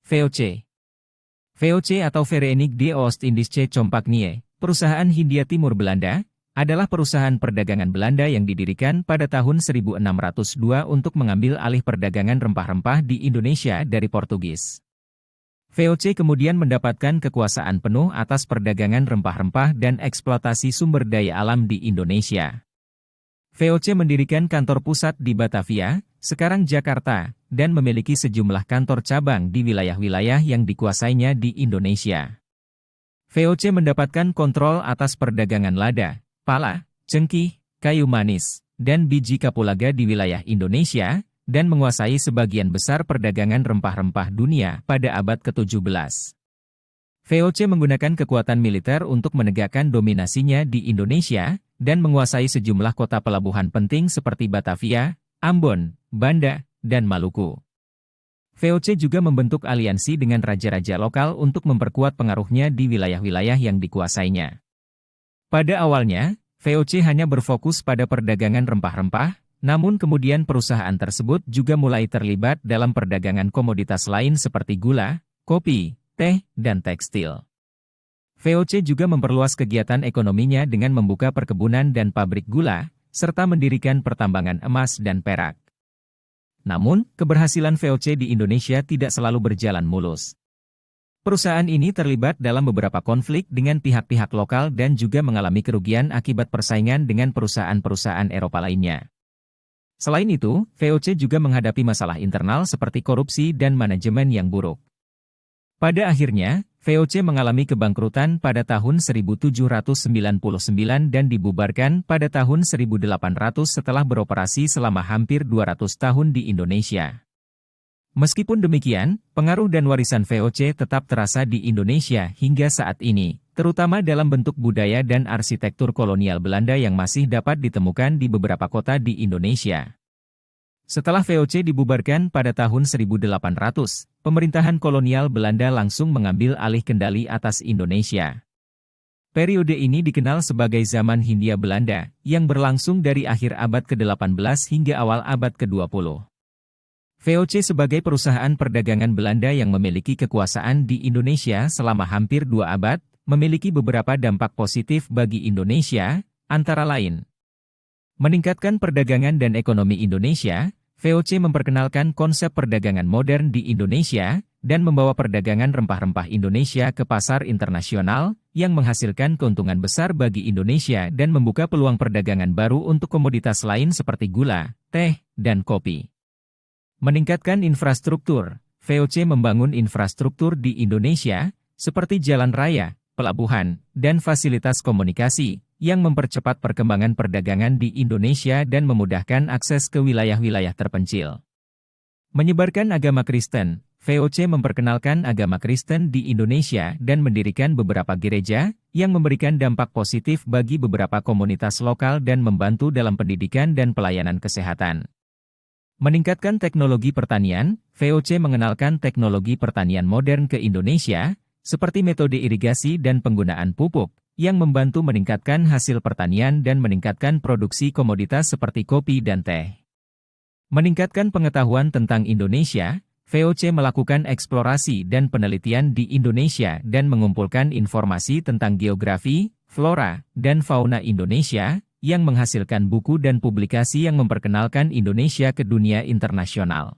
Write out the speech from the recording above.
VOC. VOC atau Verenigde Oost-Indische Compagnie, perusahaan Hindia Timur Belanda, adalah perusahaan perdagangan Belanda yang didirikan pada tahun 1602 untuk mengambil alih perdagangan rempah-rempah di Indonesia dari Portugis. VOC kemudian mendapatkan kekuasaan penuh atas perdagangan rempah-rempah dan eksploitasi sumber daya alam di Indonesia. VOC mendirikan kantor pusat di Batavia, sekarang Jakarta, dan memiliki sejumlah kantor cabang di wilayah-wilayah yang dikuasainya di Indonesia. VOC mendapatkan kontrol atas perdagangan lada, pala, cengkih, kayu manis, dan biji kapulaga di wilayah Indonesia, dan menguasai sebagian besar perdagangan rempah-rempah dunia pada abad ke-17. VOC menggunakan kekuatan militer untuk menegakkan dominasinya di Indonesia, dan menguasai sejumlah kota pelabuhan penting seperti Batavia, Ambon, Banda, dan Maluku. VOC juga membentuk aliansi dengan raja-raja lokal untuk memperkuat pengaruhnya di wilayah-wilayah yang dikuasainya. Pada awalnya, VOC hanya berfokus pada perdagangan rempah-rempah, namun kemudian perusahaan tersebut juga mulai terlibat dalam perdagangan komoditas lain seperti gula, kopi, teh, dan tekstil. VOC juga memperluas kegiatan ekonominya dengan membuka perkebunan dan pabrik gula, serta mendirikan pertambangan emas dan perak. Namun, keberhasilan VOC di Indonesia tidak selalu berjalan mulus. Perusahaan ini terlibat dalam beberapa konflik dengan pihak-pihak lokal dan juga mengalami kerugian akibat persaingan dengan perusahaan-perusahaan Eropa lainnya. Selain itu, VOC juga menghadapi masalah internal seperti korupsi dan manajemen yang buruk. Pada akhirnya, VOC mengalami kebangkrutan pada tahun 1799 dan dibubarkan pada tahun 1800 setelah beroperasi selama hampir 200 tahun di Indonesia. Meskipun demikian, pengaruh dan warisan VOC tetap terasa di Indonesia hingga saat ini, terutama dalam bentuk budaya dan arsitektur kolonial Belanda yang masih dapat ditemukan di beberapa kota di Indonesia. Setelah VOC dibubarkan pada tahun 1800, pemerintahan kolonial Belanda langsung mengambil alih kendali atas Indonesia. Periode ini dikenal sebagai zaman Hindia Belanda, yang berlangsung dari akhir abad ke-18 hingga awal abad ke-20. VOC sebagai perusahaan perdagangan Belanda yang memiliki kekuasaan di Indonesia selama hampir 2 abad, memiliki beberapa dampak positif bagi Indonesia, antara lain: meningkatkan perdagangan dan ekonomi Indonesia. VOC memperkenalkan konsep perdagangan modern di Indonesia, dan membawa perdagangan rempah-rempah Indonesia ke pasar internasional, yang menghasilkan keuntungan besar bagi Indonesia dan membuka peluang perdagangan baru untuk komoditas lain seperti gula, teh, dan kopi. Meningkatkan infrastruktur. VOC membangun infrastruktur di Indonesia, seperti jalan raya, pelabuhan, dan fasilitas komunikasi, yang mempercepat perkembangan perdagangan di Indonesia dan memudahkan akses ke wilayah-wilayah terpencil. Menyebarkan agama Kristen. VOC memperkenalkan agama Kristen di Indonesia dan mendirikan beberapa gereja, yang memberikan dampak positif bagi beberapa komunitas lokal dan membantu dalam pendidikan dan pelayanan kesehatan. Meningkatkan teknologi pertanian. VOC mengenalkan teknologi pertanian modern ke Indonesia, seperti metode irigasi dan penggunaan pupuk, yang membantu meningkatkan hasil pertanian dan meningkatkan produksi komoditas seperti kopi dan teh. Meningkatkan pengetahuan tentang Indonesia. VOC melakukan eksplorasi dan penelitian di Indonesia dan mengumpulkan informasi tentang geografi, flora, dan fauna Indonesia, yang menghasilkan buku dan publikasi yang memperkenalkan Indonesia ke dunia internasional.